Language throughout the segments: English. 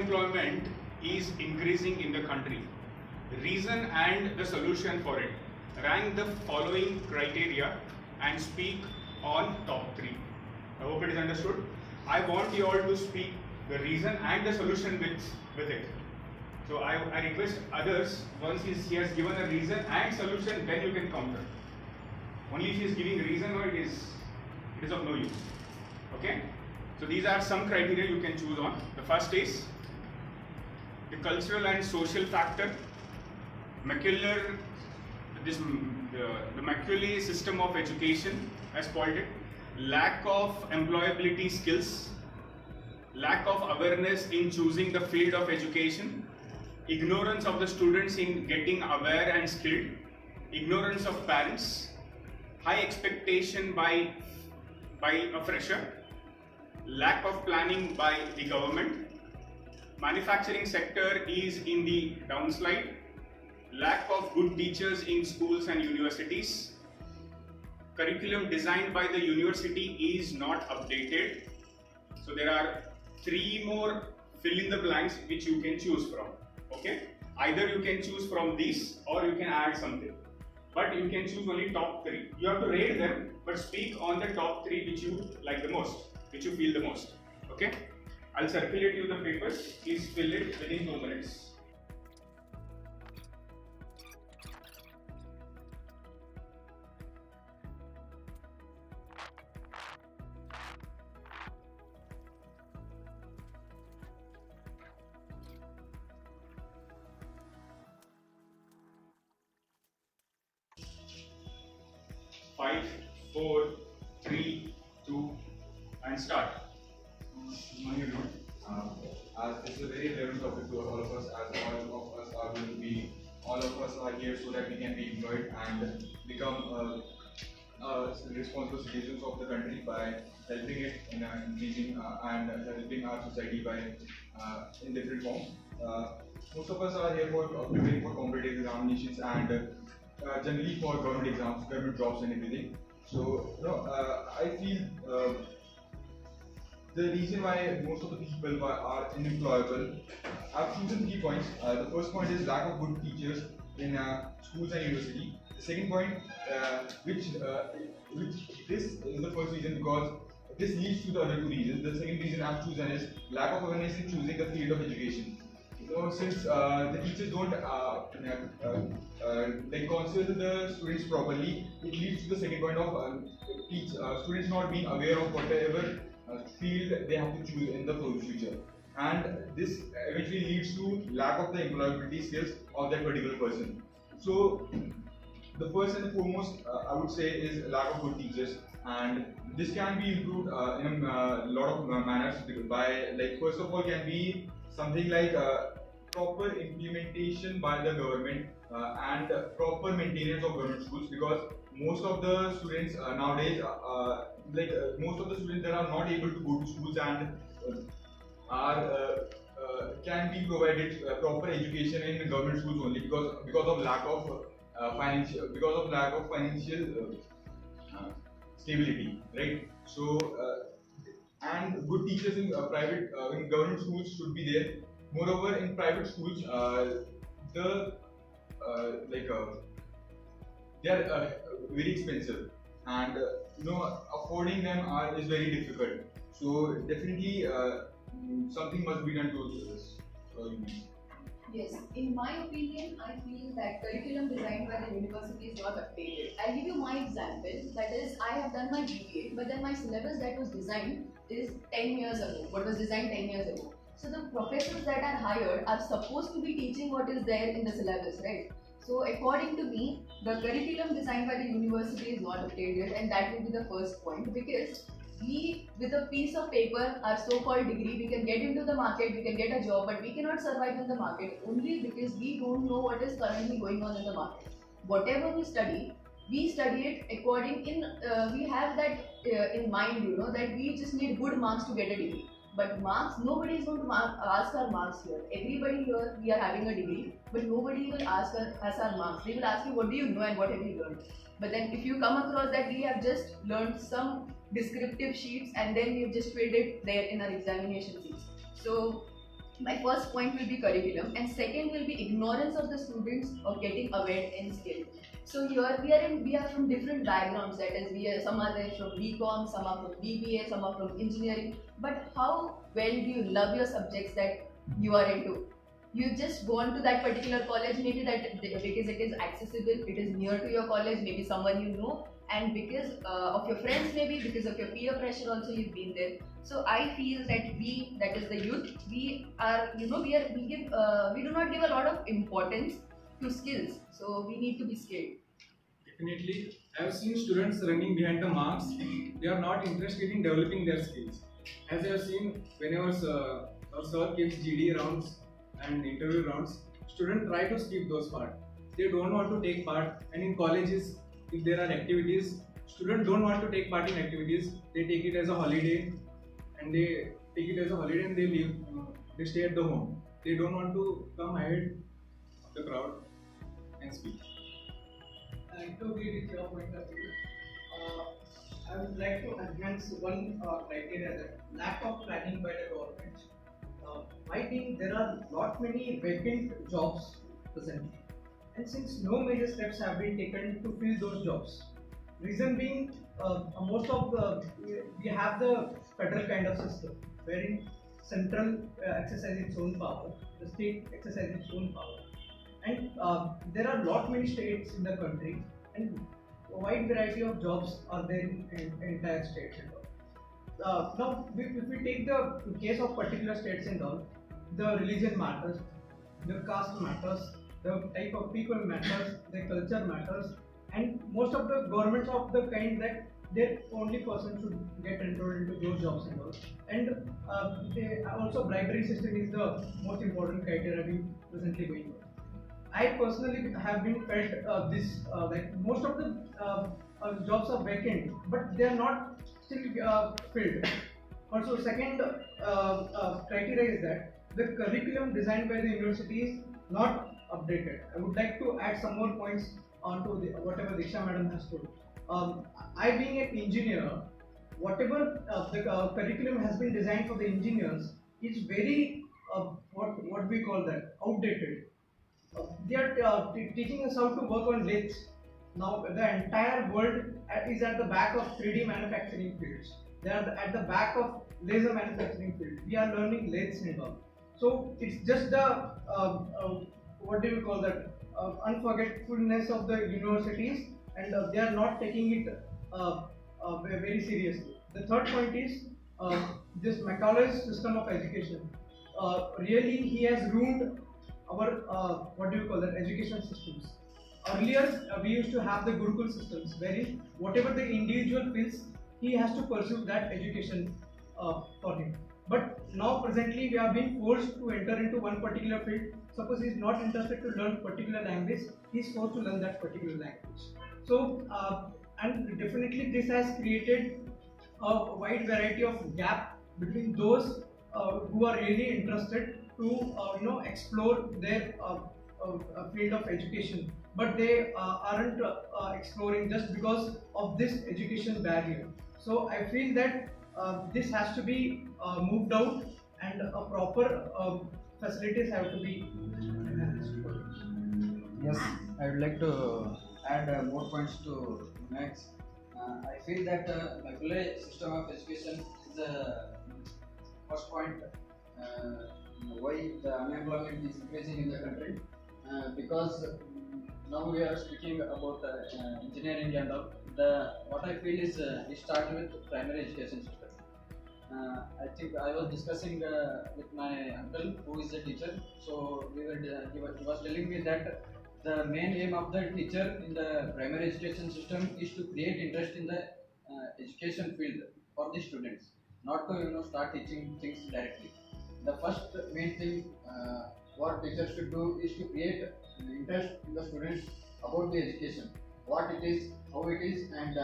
unemployment is increasing in the country. Reason and the solution for it. Rank the following criteria and speak on top 3. I hope it is understood. I want you all to speak the reason and the solution with it. So I request others, once he has given a reason and solution, then you can counter. Only if he is giving reason, or it is of no use. Okay? So these are some criteria you can choose on. The first is the cultural and social factor. The Macaulay system of education has called it. Lack of employability skills, lack of awareness in choosing the field of education, ignorance of the students in getting aware and skilled, ignorance of parents, high expectation by a fresher, lack of planning by the government, manufacturing sector is in the downslide, lack of good teachers in schools and universities, curriculum designed by the university is not updated. So there are 3 more fill in the blanks which you can choose from. Okay, either you can choose from these or you can add something, but you can choose only top 3. You have to rate them, but speak on the top 3 which you like the most, which you feel the most. Okay, I'll circulate you the papers. Please fill it within 2 minutes. Five, 4, 3, 2, and start. As it's a very relevant topic to all of us, as all of us are here so that we can be employed and become responsible citizens of the country by helping it in increasing and helping our society by in different forms. Most of us are here for preparing for competitive examinations and generally for government exams, government jobs and everything. So, I feel the reason why most of the people are unemployable, I've chosen 3 points. The first point is lack of good teachers in schools and university. The second point, which this is the first reason because this leads to the other 2 reasons. The second reason I've chosen is lack of awareness in choosing the field of education. Since the teachers don't consider the students properly, it leads to the second point of students not being aware of whatever field they have to choose in the future, and this eventually leads to lack of the employability skills of that particular person. So the first and foremost I would say is lack of good teachers, and this can be improved in a lot of manners by, like, first of all can be something like proper implementation by the government and proper maintenance of government schools, because most of the students nowadays most of the students that are not able to go to schools and can be provided proper education in government schools only because of lack of financial stability, right? So and good teachers in in government schools should be there. Moreover, in private schools, they are very expensive, and affording them is very difficult. So definitely something must be done to this. Yes, in my opinion, I feel that curriculum designed by the university is not updated. I'll give you my example. That is, I have done my BBA, but then my syllabus that was designed is 10 years ago. What was designed 10 years ago. So the professors that are hired are supposed to be teaching what is there in the syllabus, right? So according to me, the curriculum designed by the university is not updated, and that will be the first point, because we, with a piece of paper, our so-called degree, we can get into the market, we can get a job, but we cannot survive in the market only because we don't know what is currently going on in the market. Whatever we study it according we have that in mind, that we just need good marks to get a degree. But marks, nobody is going to ask our marks here. Everybody here, we are having a degree, but nobody will ask us our marks. They will ask you, what do you know and what have you learned? But then if you come across that we have just learned some descriptive sheets and then we've just filled it there in our examination sheets. So My first point will be curriculum, and second will be ignorance of the students of getting aware and skilled. So here we are from different backgrounds. That is, some are there from BCom, some are from BBA, some are from engineering. But how well do you love your subjects that you are into? You just go on to that particular college, maybe that because it is accessible, it is near to your college, maybe someone you know, and because of your friends, maybe because of your peer pressure, also you've been there. So I feel that we, that is the youth, we are, we do not give a lot of importance to skills. So we need to be skilled. Definitely, I have seen students running behind the marks. They are not interested in developing their skills. As I have seen, whenever our sir gives GD rounds and interview rounds, students try to skip those parts. They don't want to take part. And in colleges, if there are activities, students don't want to take part in activities. They take it as a holiday, and they leave. They stay at the home. They don't want to come ahead of the crowd and speak. I totally with your point of view. I would like to enhance one criteria, that lack of planning by the government. I think there are lot many vacant jobs presently, and since no major steps have been taken to fill those jobs, reason being most of the we have the federal kind of system wherein central exercises its own power, the state exercises its own power, and there are lot many states in the country, and a wide variety of jobs are there in entire states and all. Now, if we take the case of particular states and all, the religion matters, the caste matters, the type of people matters, the culture matters, and most of the governments of the kind that their only person should get enrolled into those jobs and all. And also bribery system is the most important criteria we presently going on. I personally have been felt like most of the jobs are vacant, but they are not still filled. Also, second criteria is that the curriculum designed by the university is not updated. I would like to add some more points onto whatever Diksha madam has told. I being an engineer, whatever the curriculum has been designed for the engineers is very what we call that outdated. They are teaching us how to work on lathes. Now the entire world is at the back of 3D manufacturing fields. They are at the back of laser manufacturing field. We are learning lathes and all. So it's just the what do you call that unforgetfulness of the universities, and they are not taking it very seriously. The third point is this Macaulay's system of education. Really, he has ruined our what do you call that education systems. Earlier, we used to have the Gurukul systems, wherein whatever the individual feels, he has to pursue that education for him. But now, presently, we are being forced to enter into one particular field. Suppose he is not interested to learn particular language, he is forced to learn that particular language. So, and definitely, this has created a wide variety of gap between those who are really interested to explore their field of education, but they aren't exploring just because of this education barrier. So I feel that this has to be moved out, and a proper facilities have to be enhanced. Yes, I would like to add more points to Max. I feel that Macaulay system of education is the first point why the unemployment is increasing in the country. Because now we are speaking about engineering and all. What I feel is it starts with primary education system. I think I was discussing with my uncle who is a teacher. So he was telling me that the main aim of the teacher in the primary education system is to create interest in the education field for the students, not to start teaching things directly. The first main thing what teachers should do is to create interest in the students about the education, what it is, how it is, and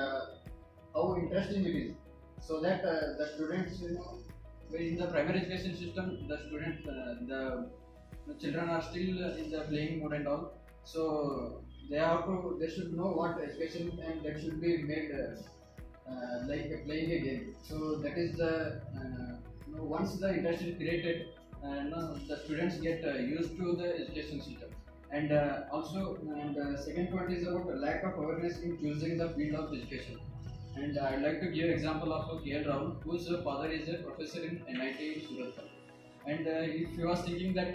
how interesting it is, so that the students, in the primary education system, the students, the children are still in the playing mode and all. So they should know what education, and that should be made like playing a game. So that is the once the interest is created, the students get used to the education system. And second point is about lack of awareness in choosing the field of education. And I'd like to give example of KL Rahul, whose father is a professor in NIT Surat. And if he was thinking that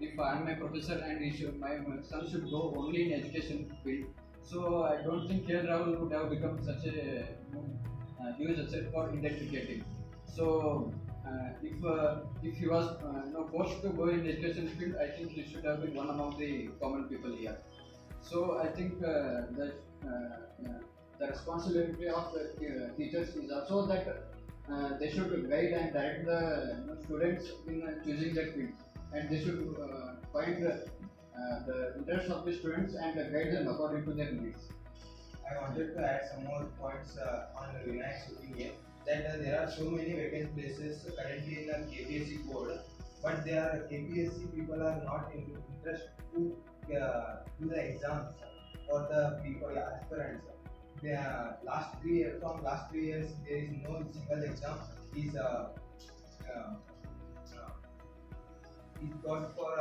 if I am a professor and my son should go only in education field, so I don't think KL Rahul would have become such a huge asset for Indian cricketing. So if he was forced to go in education field, I think he should have been one among the common people here. So I think that the responsibility of the teachers is also that they should guide and direct the students in choosing that field, and they should find the interests of the students and guide them according to their needs. I wanted to add some more points on Vinayak's opinion that there are so many vacant places currently in the KPSC code, but there are KPSC people are not interested to do the exams for the people aspirants. Last 3 years, from last 3 years, there is no single exam is got for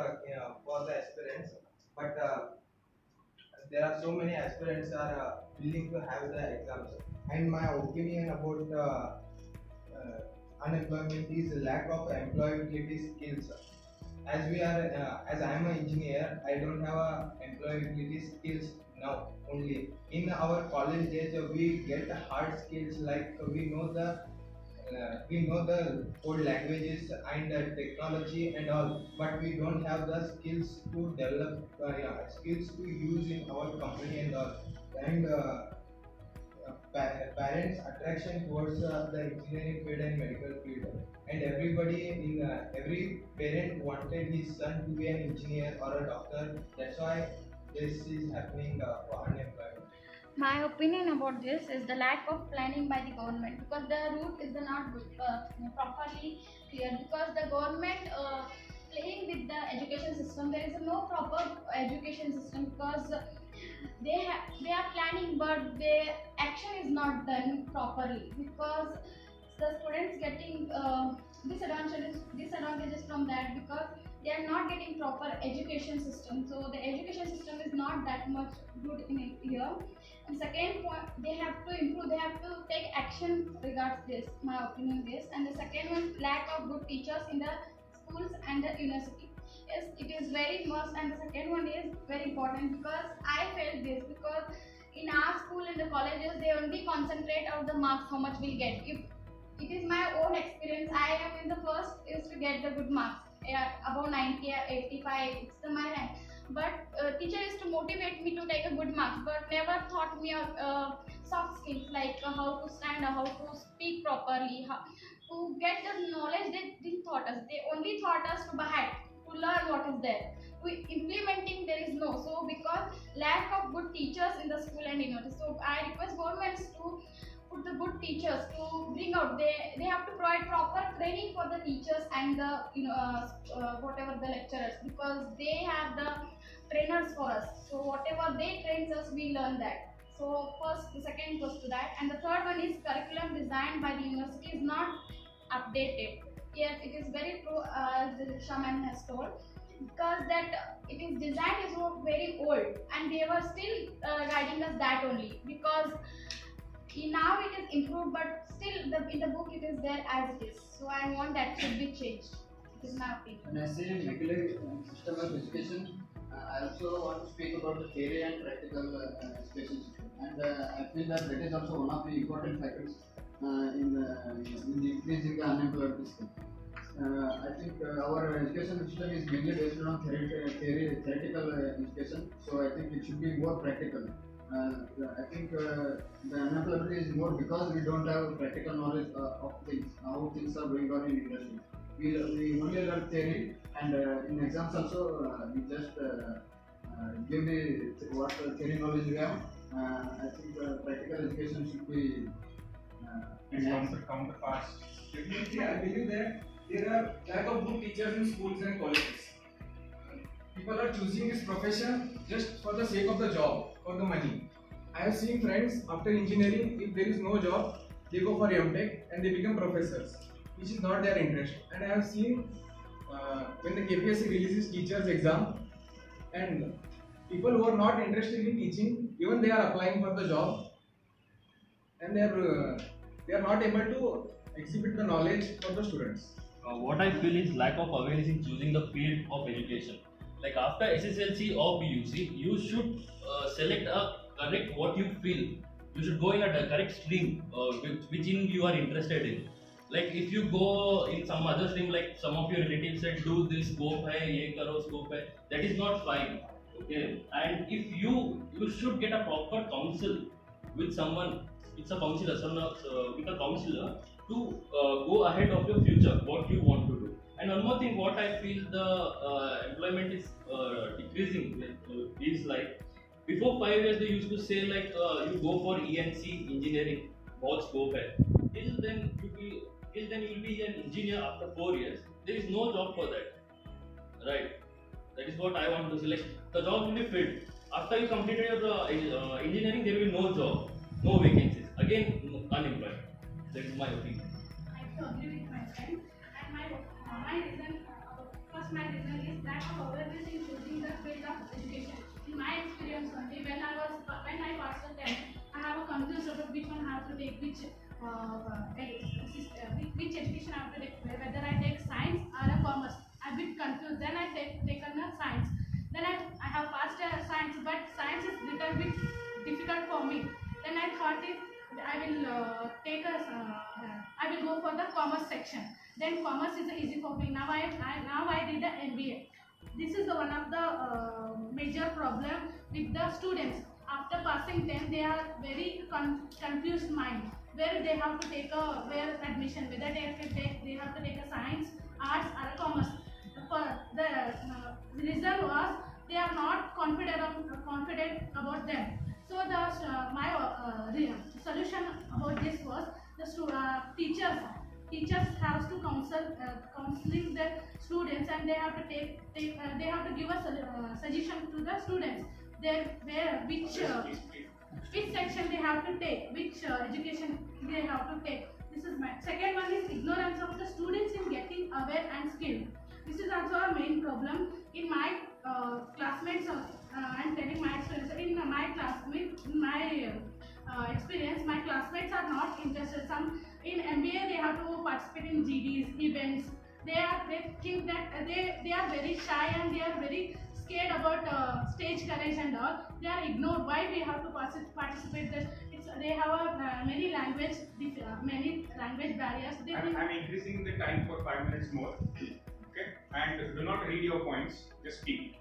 the aspirants, but there are so many aspirants are willing to have the exams. And my opinion about unemployment is lack of employability skills. As I am an engineer, I don't have employability skills now. Only in our college days, we get hard skills like we know the old languages and technology and all, but we don't have the skills to develop, skills to use in our company and all. And parents' attraction towards the engineering field and medical field, and every parent wanted his son to be an engineer or a doctor. That's why this is happening for unemployment. My opinion about this is the lack of planning by the government, because the route is not properly clear, because the government playing with the education system. There is no proper education system, because they are planning but their action is not done properly, because the students getting disadvantages from that, because they are not getting proper education system. So the education system is not that much good in here. And second point, they have to improve, they have to take action regards this, my opinion this. And the second one, lack of good teachers in the schools and the university. Yes, it is very must. And the second one is very important, because I felt this, because in our school and the colleges, they only concentrate on the marks, how much we'll get. If it is my own experience, I am in the first is to get the good marks, above 90 or 85, it's my rank. But teacher used to motivate me to take a good marks, but never taught me soft skills like how to stand, how to speak properly, how to get the knowledge. They didn't taught us. They only taught us to by heart, to learn what is there. Implementing there is no. So because lack of good teachers in the school and university. So I request governments to put the good teachers to bring out. They have to provide proper training for the teachers and the whatever the lecturers, because they have the trainers for us. So whatever they train us, we learn that. So first, the second goes to that, and the third one is curriculum designed by the university is not updated. Yes, it is very true, as the Shaman has told, because that it is designed is very old, and they were still guiding us that only, because now it is improved, but still in the book it is there as it is. So I want that should be changed. It is my opinion. When I say regular system of education, I also want to speak about the theory and practical education system, and I feel that that is also one of the important factors in increasing the unemployment system. I think our education system is mainly based on theoretical education, so I think it should be more practical. I think the unemployment is more because we don't have practical knowledge of things, how things are going on in industry. We only learn theory, and in exams also we just give the what theory knowledge we have. I think practical education should be counterparts. Definitely, I believe that there are lack of good teachers in schools and colleges. People are choosing this profession just for the sake of the job, for the money. I have seen friends after engineering, if there is no job, they go for MTech and they become professors, which is not their interest. And I have seen when the KPSC releases teachers exam, and people who are not interested in teaching, even they are applying for the job, and they are not able to exhibit the knowledge for the students. What I feel is lack of awareness in choosing the field of education. Like after SSLC or PUC, you should select a correct what you feel. You should go in a correct stream which in you are interested in. Like if you go in some other stream, like some of your relatives said, do this, scope hai, ye karo, scope hai, that is not fine. Okay, and if you should get a proper counsel with someone. It's a counselor, with a counselor to go ahead of your future, what you want to do. And one more thing, what I feel the employment is decreasing is like before 5 years they used to say like you go for ENC engineering, what scope hai. Till then you will be an engineer after 4 years. There is no job for that, right? That is what I want to say. Like the job will be filled after you completed your engineering. There will be no job, no vacancies. Again, unemployed. That is my opinion. I agree with my friend. And my reason, first my reason is lack of awareness in choosing the field of education. In my experience only, when I passed the 10th, I have a confused about which one I have to take, which education I have to take, whether I take science or a commerce. I'm a bit confused. Then I taken a science. Then I have passed science, but science is little bit difficult for me. Then I thought I will go for the commerce section. Then commerce is easy for me. Now I did the MBA. This is one of the major problem with the students. After passing 10, they are very confused mind. Where they have to take where admission, whether they have to take a science, arts, or a commerce. For the reason was they are not confident about them. So my solution about this was the teachers have to counseling the students, and they have to they have to give a suggestion to the students which section they have to take, which education they have to take. This is my second one is ignorance of the students in getting aware and skilled. This is also a main problem in my classmates. I'm telling my experience. In my experience, my classmates are not interested. Some in MBA they have to participate in GDs, events. They think that they are very shy and they are very scared about stage courage and all. They are ignored. Why we have to participate? They have many language barriers. I'm increasing the time for 5 minutes more. Okay, and do not read your points. Just speak.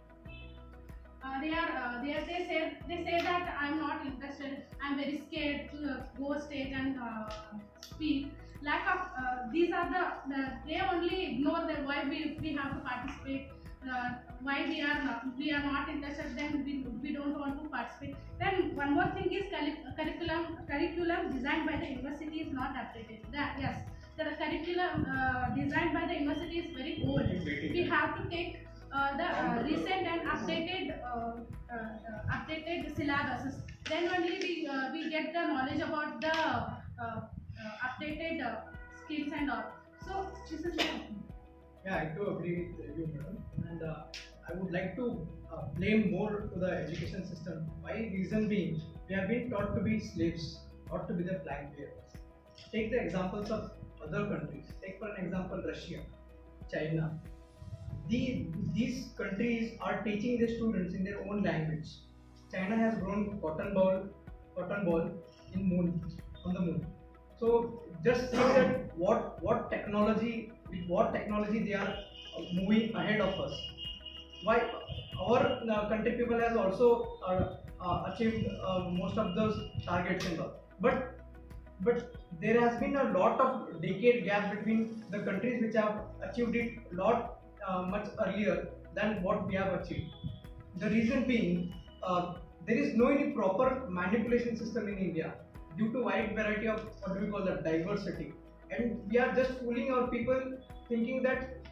They say that I'm not interested. I'm very scared to go stage and speak. Lack of these are they only ignore that why we have to participate. Why we are not interested. Then we don't want to participate. Then one more thing is curriculum designed by the university is not updated. Yes, the curriculum designed by the university is very old. We have to take the recent and updated syllabuses. Then only we get the knowledge about the updated skills and all. So this is my opinion. Yeah, I do agree with you, madam. And I would like to blame more to the education system. Why? Reason being, we have been taught to be slaves, not to be the flag bearers. Take the examples of other countries. Take for an example Russia, China. These countries are teaching their students in their own language. China has grown cotton ball in on the moon. So just see that what technology they are moving ahead of us. Why our country people has also achieved most of those targets and all. But there has been a lot of decade gap between the countries which have achieved it much earlier than what we have achieved. The reason being, there is no any proper manipulation system in India due to wide variety of what do we call that diversity, and we are just fooling our people thinking that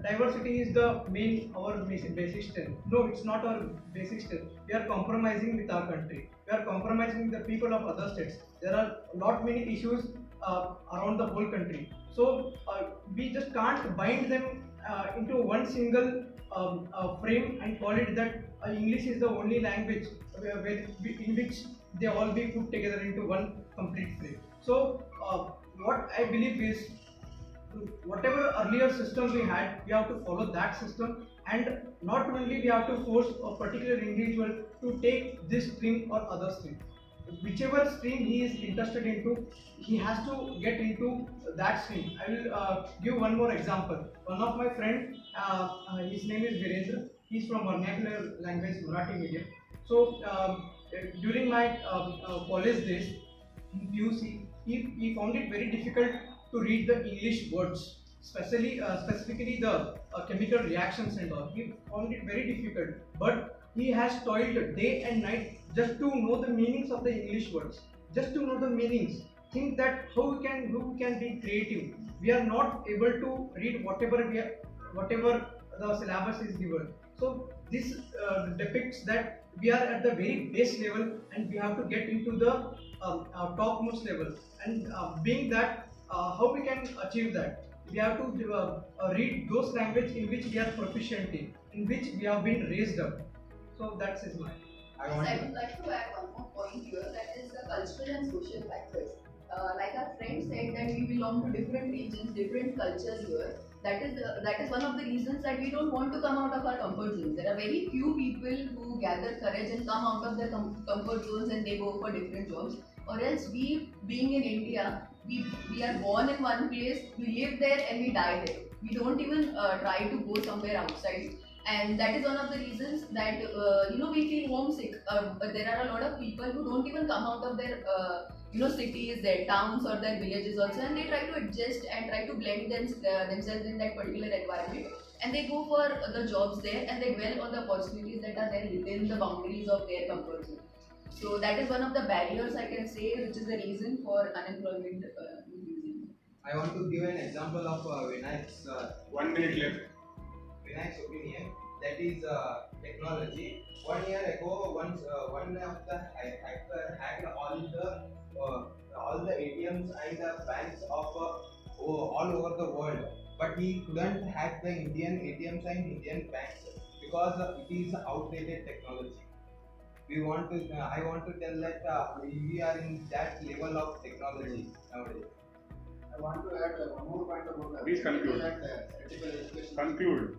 diversity is our basic strength. No, it's not our basic strength. We are compromising with our country. We are compromising with the people of other states. There are many issues around the whole country. So we just can't bind them into one single frame and call it that English is the only language in which they all be put together into one complete frame. So what I believe is, whatever earlier system we had, we have to follow that system, and not only we have to force a particular individual to take this stream or other stream. Whichever stream he is interested into, he has to get into that stream. I will give one more example. One of my friend, his name is Virendra. He's from vernacular language Marathi medium. So during my college days in PUC, he found it very difficult to read the English words, specifically the chemical reactions and all. He found it very difficult, but he has toiled day and night just to know the meanings of the English words, just to know the meanings. Think that how we can be creative. We are not able to read whatever the syllabus is given. So this depicts that we are at the very base level, and we have to get into the topmost level. And being that, how we can achieve that? We have to read those languages in which we are proficient in which we have been raised up. So that's his mind. I would like to add one more point here, that is the cultural and social factors. Like our friend said, that we belong to different regions, different cultures here. That is one of the reasons that we don't want to come out of our comfort zones. There are very few people who gather courage and come out of their comfort zones and they go for different jobs. Or else we, being in India, we are born in one place, we live there and we die there. We don't even try to go somewhere outside. And that is one of the reasons that we feel homesick. But there are a lot of people who don't even come out of their cities, their towns or their villages also, and they try to adjust and try to blend themselves in that particular environment, and they go for the jobs there, and they dwell on the opportunities that are there within the boundaries of their comfort zone. So that is one of the barriers, I can say, which is the reason for unemployment increasing. I want to give an example of Vinayak's 1 minute left. Vinayak's opinion, that is technology. 1 year ago, one of the hacker hacked all the ATMs and the banks of all over the world, but he couldn't hack the Indian ATMs and Indian banks because it is outdated technology. I want to tell that we are in that level of technology nowadays. I want to add one more point about that. Please conclude. Ethical education. Conclude.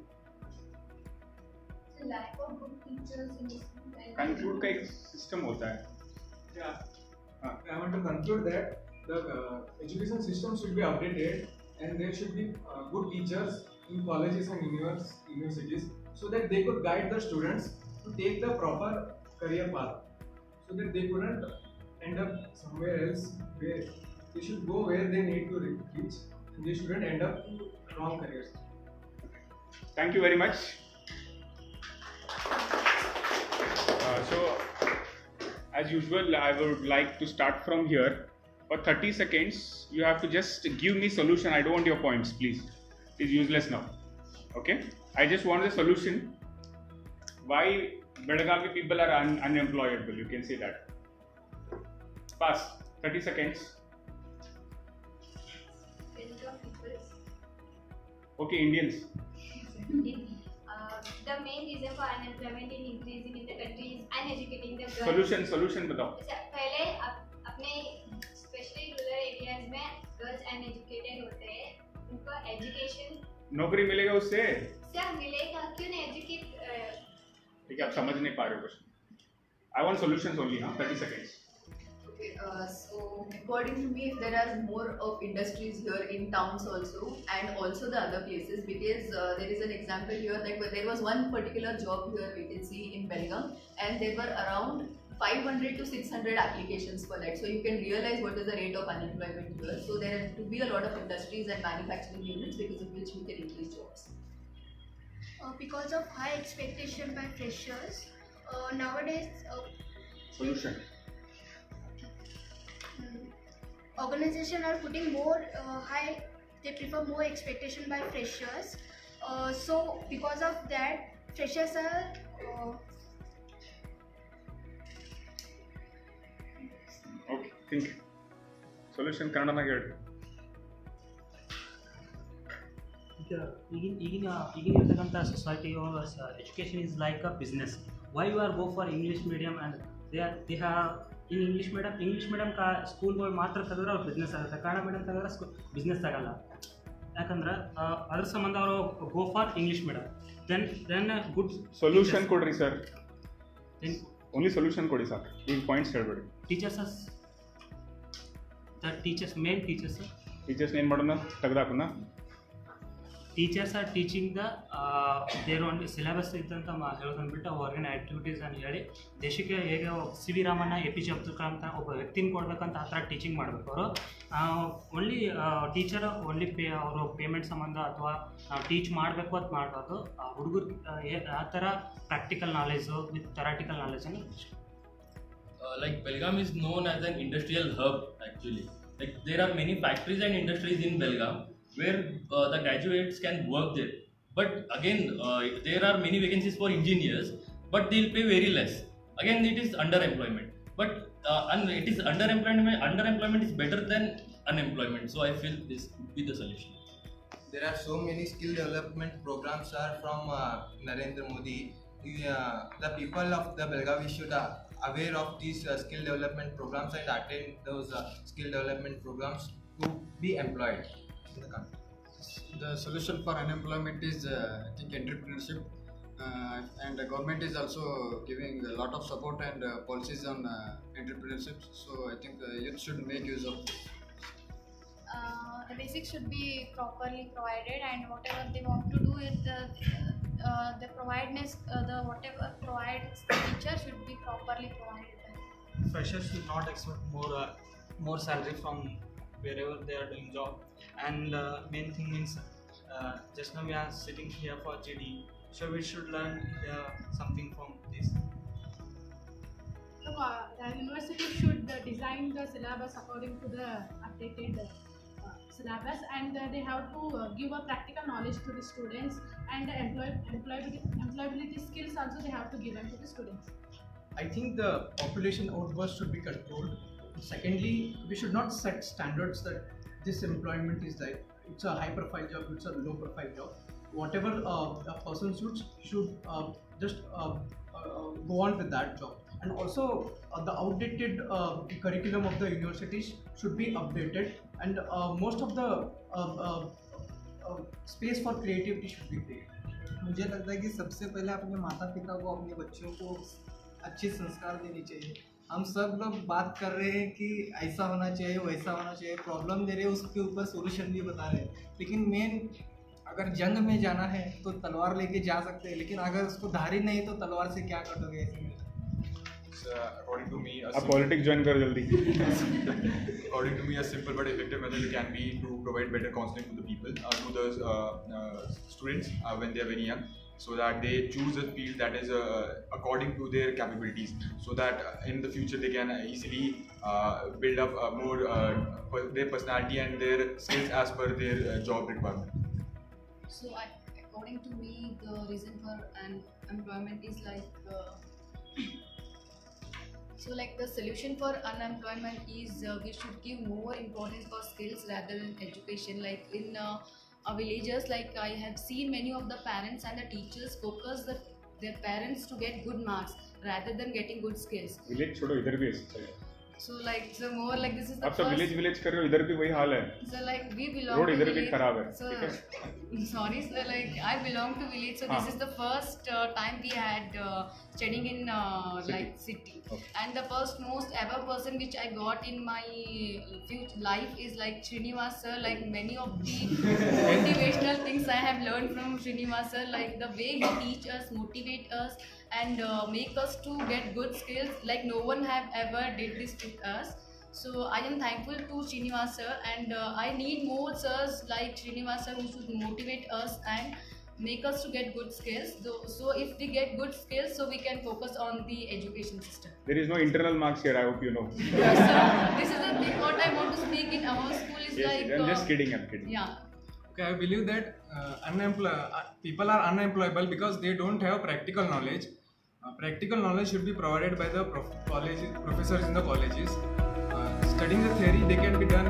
The lack of good teachers in school. Conclude का एक system होता है. Yeah. I want to conclude that the education system should be updated, and there should be good teachers in colleges and universities, so that they could guide the students to take the proper career path, so that they couldn't end up somewhere else where they should go where they need to reach, and they shouldn't end up in wrong careers. Thank you very much. So, as usual, I would like to start from here. For 30 seconds, you have to just give me solution. I don't want your points, please. It's useless now. Okay? I just want the solution. Why Belagavi people are unemployable? You can say that. Pass. 30 seconds. Okay, Indians. The main reason for unemployment in increasing in the country is uneducating the girls. Solution बताओ. पहले अपने specially rural areas में girls uneducated होते हैं, उनको education नौकरी मिलेगा उससे? सर मिलेगा, क्यों नहीं एजुकेट? ठीक है, आप समझ नहीं पा रहे हो question. I want solutions only, huh? 30 seconds. Okay, so according to me, if there are more of industries here in towns also, and also the other places, because there is an example here that there was one particular job here vacancy in Belgaum, and there were around 500 to 600 applications for that. So you can realize what is the rate of unemployment here. So there have to be a lot of industries and manufacturing units, because of which we can increase jobs. Because of high expectation by freshers, nowadays Solution. organizations are putting more high, they prefer more expectation by freshers. So because of that, freshers are Okay, think. Solution Kannada na ಹೇಳಿ. ಈಗಿನ ಇರ್ತಕ್ಕಂಥ society education is like a business. Why you are go for English medium and they have in English medium ಸ್ಕೂಲ್ಗಳು ಮಾತ್ರ ತೆಗೆದ್ರೆ ಅವ್ರು business ಆಗುತ್ತೆ, Kannada medium ತೆಗೆದ್ರೆ business ಆಗಲ್ಲ. ಯಾಕಂದ್ರೆ ಅದ್ರ ಸಂಬಂಧ ಅವರು go for English medium. Then good solution ಕೊಡ್ರಿ ಸರ್, ಓನ್ಲಿ ಸೊಲ್ಯೂಷನ್ ಕೊಡಿ ಸರ್, ಈಗ ಪಾಯಿಂಟ್ಸ್ ಹೇಳ್ಬೇಡಿ. ಮೇನ್ ಟೀಚರ್ಸ್ ಏನು ಮಾಡೋಣ, ತೆಗ್ದಾಕೋಣ. Teachers are teaching their only syllabus ಇದ್ದಂತ ಹೇಳೋದನ್ಬಿಟ್ಟು ಹೊರಗಿನ ಆ್ಯಕ್ಟಿವಿಟೀಸ್ ಅಂತ ಹೇಳಿ ದೇಶಕ್ಕೆ ಹೇಗೆ C V Ramanna, A P J Abdul Kalam ಅಂತ ಒಬ್ಬ ವ್ಯಕ್ತಿನ ಕೊಡ್ಬೇಕಂತ ಆ ಥರ ಟೀಚಿಂಗ್ ಮಾಡಬೇಕು ಅವರು. ಓನ್ಲಿ ಟೀಚರ್ ಓನ್ಲಿ ಅವರು ಪೇಮೆಂಟ್ ಸಂಬಂಧ ಅಥವಾ ನಾವು ಟೀಚ್ ಮಾಡಬೇಕು ಅಂತ ಮಾಡಬಾರ್ದು. ಹುಡುಗರು ಆ ಥರ ಪ್ರಾಕ್ಟಿಕಲ್ ನಾಲೆಜು ವಿತ್ ಥೆರಾಟಿಕಲ್ ನಾಲೆಜನ್ನು. Like Belgaum is known as an industrial hub actually. Like there are many factories and industries in Belgaum where the graduates can work there. But again, there are many vacancies for engineers, but they'll pay very less. Again, it is underemployment. But it is underemployment is better than unemployment. So I feel this would be the solution. There are so many skill development programs are from Narendra Modi. The people of the Belgavi should aware of these skill development programs and attend those skill development programs to be employed in the country. The solution for unemployment is I think entrepreneurship, and the government is also giving a lot of support and policies on entrepreneurship. So I think youth should make use of this. The basics should be properly provided, and whatever they want to do is the provideness, the whatever provides the teacher should be properly provided. Freshers should not expect more salary from wherever they are doing job. And main thing is just now we are sitting here for GD, so we should learn something from this. So the university should design the syllabus according to the updated syllabus, and they have to give a practical knowledge to the students, and the employability skills also they have to give them to the students. I think the population outburst should be controlled. Secondly, we should not set standards that this employment is like it's a high profile job, it's a low profile job. Whatever a person should just go on with that job. And also the outdated curriculum of the universities should be updated, and most of the space for creativity should be created. मुझे लगता है कि सबसे पहले अपने माता पिता को अपने बच्चों को अच्छे संस्कार देने चाहिए. हम सब लोग बात कर रहे हैं कि ऐसा होना चाहिए, वैसा होना चाहिए, प्रॉब्लम दे रहे हैं, उसके ऊपर सॉल्यूशन भी बता रहे हैं. लेकिन मेन अगर जंग में जाना है तो तलवार लेके जा सकते हैं, लेकिन अगर उसको धारी नहीं तो तलवार से क्या कटोगे ऐसे में. According to me, politics join kar jaldi. According to me, a simple but effective method can be to provide better counseling to the people, to the students when they are very young, so that they choose a field that is according to their capabilities, so that in the future they can easily build up more their personality and their skills as per their job requirement. So according to me, the reason for unemployment is like so like the solution for unemployment is we should give more importance for skills rather than education. Like in villages, like I have seen many of the parents and the teachers focus their parents to get good marks rather than getting good skills. Village छोड़ो, इधर भी ऐसा है. So like so more like this is the आप सब village कर रहे हो, इधर भी वही हाल है. So like we belong road to इधर भी village. खराब है. So sorry sir, like I belong to village, so this is the first time we had studying in like city. Okay. And the first most ever person which I got in my future life is like Srinivas sir. Like many of the motivational things I have learned from Srinivas sir, like the way he teach us, motivate us, and make us to get good skills like no one have ever did this with us. So I am thankful to Srinivas sir, and I need more sirs like Srinivas sir who should motivate us and make us to get good skills. So if we get good skills, so we can focus on the education system. There is no internal marks here, I hope you know. Yes, sir. This is the thing what I want to speak in our school is Yes, like I'm just kidding. yeah. Okay, I believe that people are unemployable because they don't have practical knowledge. Practical knowledge should be provided by the professors in the colleges. Studying the theory, they can be done